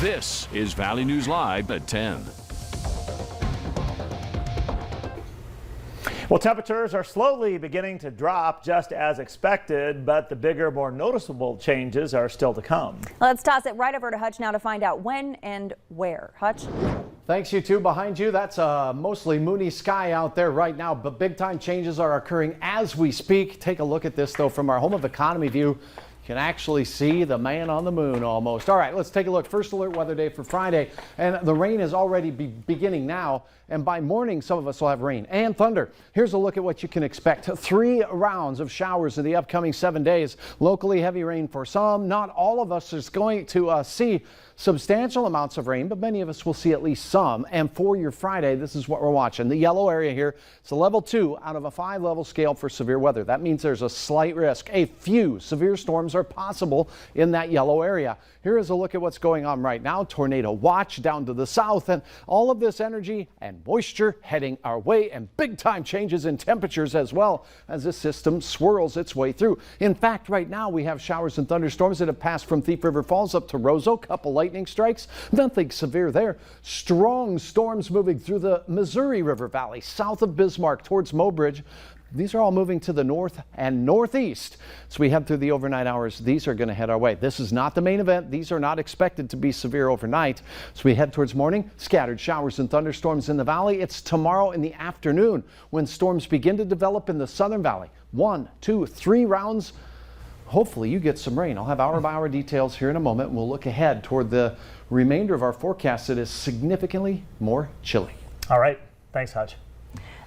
This is Valley News Live at 10. Well, temperatures are slowly beginning to drop just as expected, but the bigger, more noticeable changes are still to come. Let's toss it right over to Hutch now to find out when and where. Hutch? Thanks, you two. Behind you, that's a mostly moony sky out there right now, but big time changes are occurring as we speak. Take a look at this, though, from our home of economy view. You can actually see the man on the moon almost. All right, let's take a look. First alert weather day for Friday, and the rain is already beginning now. And by morning, some of us will have rain and thunder. Here's a look at what you can expect. 3 rounds of showers in the upcoming 7 days. Locally heavy rain for some. Not all of us is going to see substantial amounts of rain, but many of us will see at least some. And for your Friday, this is what we're watching. The yellow area here, it's a level 2 out of a 5-level scale for severe weather. That means there's a slight risk. A few severe storms are possible in that yellow area. Here is a look at what's going on right now. Tornado watch down to the south, and all of this energy and moisture heading our way, and big time changes in temperatures as well as this system swirls its way through. In fact, right now we have showers and thunderstorms that have passed from Thief River Falls up to Roseau. Couple lightning strikes, nothing severe there. Strong storms moving through the Missouri River Valley south of Bismarck towards Mobridge. These are all moving to the north and northeast. So we head through the overnight hours. These are going to head our way. This is not the main event. These are not expected to be severe overnight. So we head towards morning. Scattered showers and thunderstorms in the valley. It's tomorrow in the afternoon when storms begin to develop in the southern valley. 1, 2, 3 rounds. Hopefully you get some rain. I'll have hour-by-hour details here in a moment. We'll look ahead toward the remainder of our forecast that is significantly more chilly. All right. Thanks, Hutch.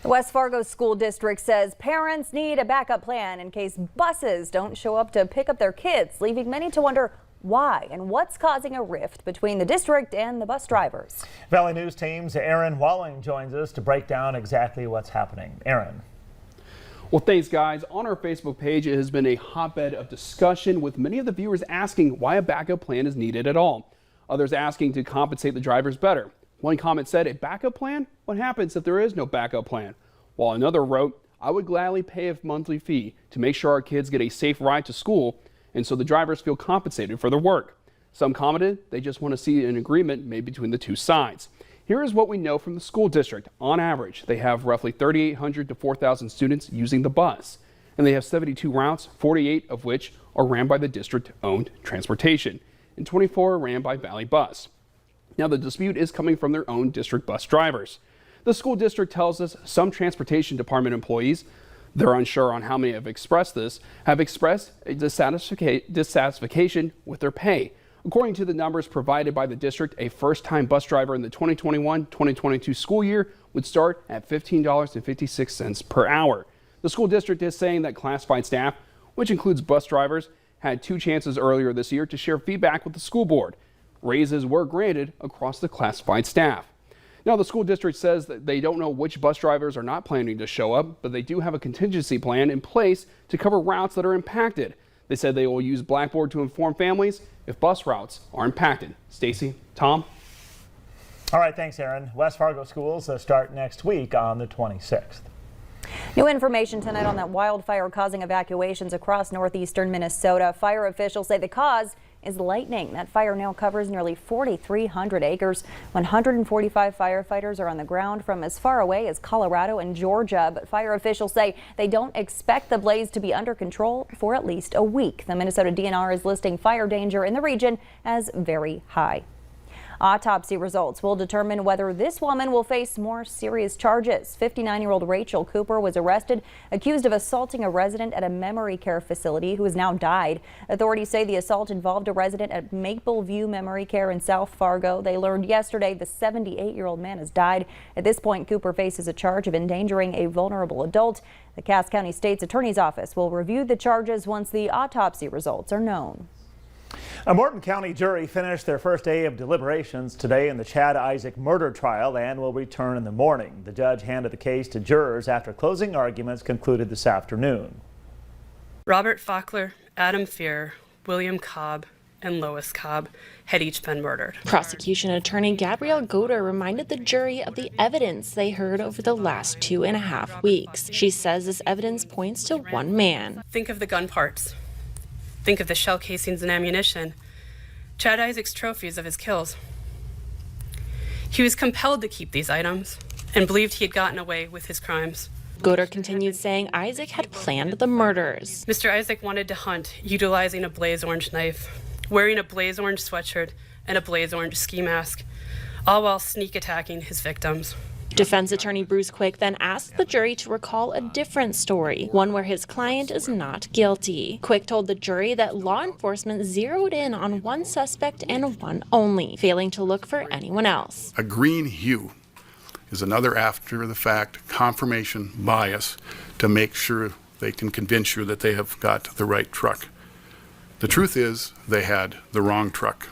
The West Fargo School District says parents need a backup plan in case buses don't show up to pick up their kids, leaving many to wonder why and what's causing a rift between the district and the bus drivers. Valley News team's Aaron Walling joins us to break down exactly what's happening. Aaron. Well, thanks, guys. On our Facebook page, it has been a hotbed of discussion, with many of the viewers asking why a backup plan is needed at all. Others asking to compensate the drivers better. One comment said, a backup plan? What happens if there is no backup plan? While another wrote, I would gladly pay a monthly fee to make sure our kids get a safe ride to school and so the drivers feel compensated for their work. Some commented they just want to see an agreement made between the two sides. Here is what we know from the school district. On average, they have roughly 3,800 to 4,000 students using the bus, and they have 72 routes, 48 of which are ran by the district-owned transportation, and 24 are ran by Valley Bus. Now, the dispute is coming from their own district bus drivers. The school district tells us some transportation department employees, they're unsure on how many have expressed this, have expressed a dissatisfaction with their pay. According to the numbers provided by the district, a first-time bus driver in the 2021-2022 school year would start at $15.56 per hour. The school district is saying that classified staff, which includes bus drivers, had 2 chances earlier this year to share feedback with the school board. Raises were granted across the classified staff. Now, the school district says that they don't know which bus drivers are not planning to show up, but they do have a contingency plan in place to cover routes that are impacted. They said they will use Blackboard to inform families if bus routes are impacted. Stacy, Tom? All right, thanks, Aaron. West Fargo schools start next week on the 26th. New information tonight on that wildfire causing evacuations across northeastern Minnesota. Fire officials say the cause is lightning. That fire now covers nearly 4,300 acres. 145 firefighters are on the ground from as far away as Colorado and Georgia, but fire officials say they don't expect the blaze to be under control for at least a week. The Minnesota DNR is listing fire danger in the region as very high. Autopsy results will determine whether this woman will face more serious charges. 59-year-old Rachel Cooper was arrested, accused of assaulting a resident at a memory care facility who has now died. Authorities say the assault involved a resident at Maple View Memory Care in South Fargo. They learned yesterday the 78-year-old man has died. At this point, Cooper faces a charge of endangering a vulnerable adult. The Cass County State's Attorney's Office will review the charges once the autopsy results are known. A Morton County jury finished their first day of deliberations today in the Chad Isaak murder trial and will return in the morning. The judge handed the case to jurors after closing arguments concluded this afternoon. Robert Faulkner, Adam Fear, William Cobb, and Lois Cobb had each been murdered. Prosecution attorney Gabrielle Goder reminded the jury of the evidence they heard over the last 2.5 weeks. She says this evidence points to one man. Think of the gun parts. Think of the shell casings and ammunition. Chad Isaac's trophies of his kills. He was compelled to keep these items and believed he had gotten away with his crimes. Goder continued saying Isaac had planned the murders. Mr. Isaac wanted to hunt utilizing a blaze orange knife, wearing a blaze orange sweatshirt and a blaze orange ski mask, all while sneak attacking his victims. Defense attorney Bruce Quick then asked the jury to recall a different story, one where his client is not guilty. Quick told the jury that law enforcement zeroed in on one suspect and one only, failing to look for anyone else. A green hue is another after-the-fact confirmation bias to make sure they can convince you that they have got the right truck. The truth is they had the wrong truck.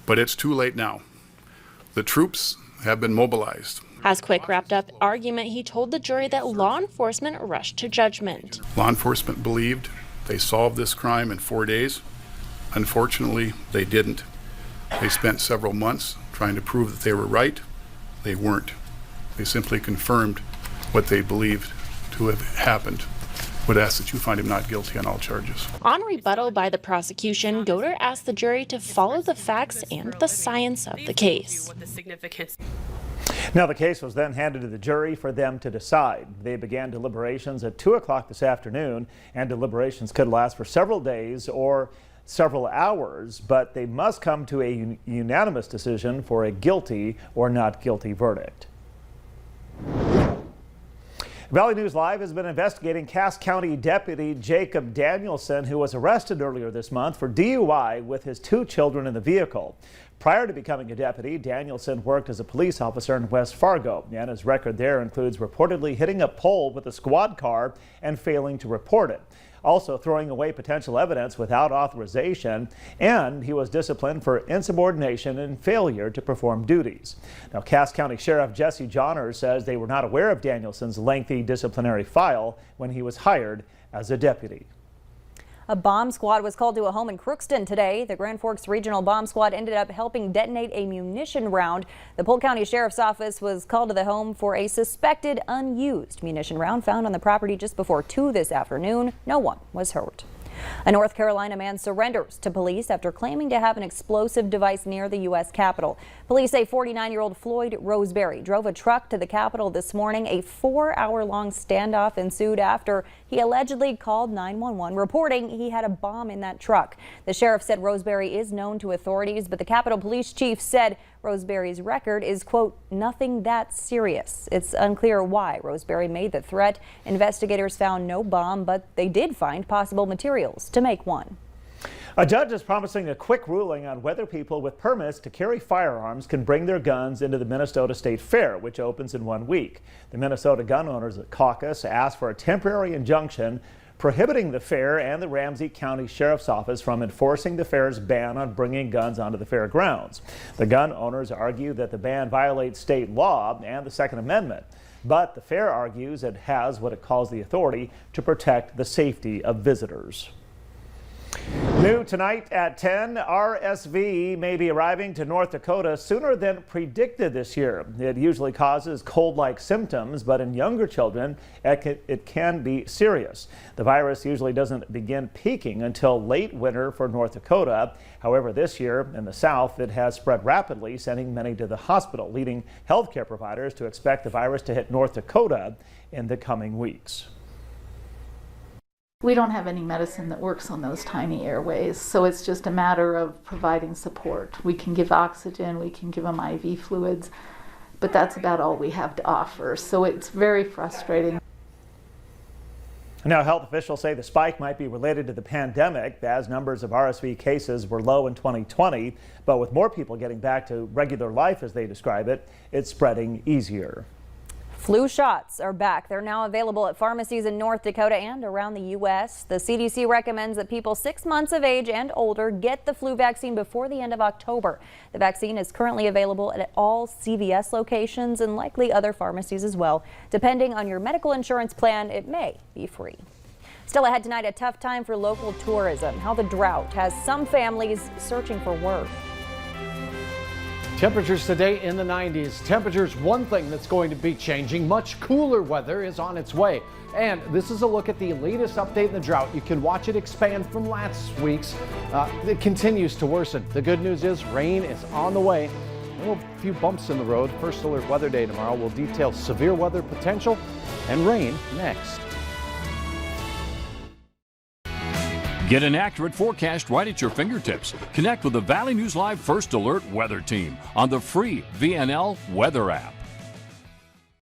But it's too late now. The troops have been mobilized. As Quick wrapped up argument, he told the jury that law enforcement rushed to judgment. Law enforcement believed they solved this crime in 4 days. Unfortunately, they didn't. They spent several months trying to prove that they were right. They weren't. They simply confirmed what they believed to have happened. Would ask that you find him not guilty on all charges. On rebuttal by the prosecution, Goder asked the jury to follow the facts and the science of the case. Now the case was then handed to the jury for them to decide. They began deliberations at 2 o'clock this afternoon, and deliberations could last for several days or several hours, but they must come to a unanimous decision for a guilty or not guilty verdict. Valley News Live has been investigating Cass County Deputy Jacob Danielson, who was arrested earlier this month for DUI with his 2 children in the vehicle. Prior to becoming a deputy, Danielson worked as a police officer in West Fargo, and his record there includes reportedly hitting a pole with a squad car and failing to report it. Also throwing away potential evidence without authorization, and he was disciplined for insubordination and failure to perform duties. Now, Cass County Sheriff Jesse Johners says they were not aware of Danielson's lengthy disciplinary file when he was hired as a deputy. A bomb squad was called to a home in Crookston today. The Grand Forks Regional Bomb Squad ended up helping detonate a munition round. The Polk County Sheriff's Office was called to the home for a suspected unused munition round found on the property just before 2 this afternoon. No one was hurt. A North Carolina man surrenders to police after claiming to have an explosive device near the U.S. Capitol. Police say 49-year-old Floyd Roseberry drove a truck to the Capitol this morning. A 4-hour-long standoff ensued after he allegedly called 911, reporting he had a bomb in that truck. The sheriff said Roseberry is known to authorities, but the Capitol Police Chief said Roseberry's record is, quote, nothing that serious. It's unclear why Roseberry made the threat. Investigators found no bomb, but they did find possible materials to make one. A judge is promising a quick ruling on whether people with permits to carry firearms can bring their guns into the Minnesota State Fair, which opens in 1 week. The Minnesota Gun Owners Caucus asked for a temporary injunction prohibiting the fair and the Ramsey County Sheriff's Office from enforcing the fair's ban on bringing guns onto the fairgrounds. The gun owners argue that the ban violates state law and the Second Amendment, but the fair argues it has what it calls the authority to protect the safety of visitors. New tonight at 10, RSV may be arriving to North Dakota sooner than predicted this year. It usually causes cold-like symptoms, but in younger children, it can be serious. The virus usually doesn't begin peaking until late winter for North Dakota. However, this year in the south, it has spread rapidly, sending many to the hospital, leading healthcare providers to expect the virus to hit North Dakota in the coming weeks. We don't have any medicine that works on those tiny airways, so it's just a matter of providing support. We can give oxygen, we can give them IV fluids, but that's about all we have to offer, so it's very frustrating. Now, health officials say the spike might be related to the pandemic, as numbers of RSV cases were low in 2020, but with more people getting back to regular life, as they describe it, it's spreading easier. Flu shots are back. They're now available at pharmacies in North Dakota and around the U.S. The CDC recommends that people 6 months of age and older get the flu vaccine before the end of October. The vaccine is currently available at all CVS locations and likely other pharmacies as well. Depending on your medical insurance plan, it may be free. Still ahead tonight, a tough time for local tourism. How the drought has some families searching for work. Temperatures today in the 90s. Temperatures, one thing that's going to be changing. Much cooler weather is on its way. And this is a look at the latest update in the drought. You can watch it expand from last week's. It continues to worsen. The good news is rain is on the way. A few bumps in the road. First Alert Weather Day tomorrow will detail severe weather potential and rain next. Get an accurate forecast right at your fingertips. Connect with the Valley News Live First Alert Weather Team on the free VNL Weather app.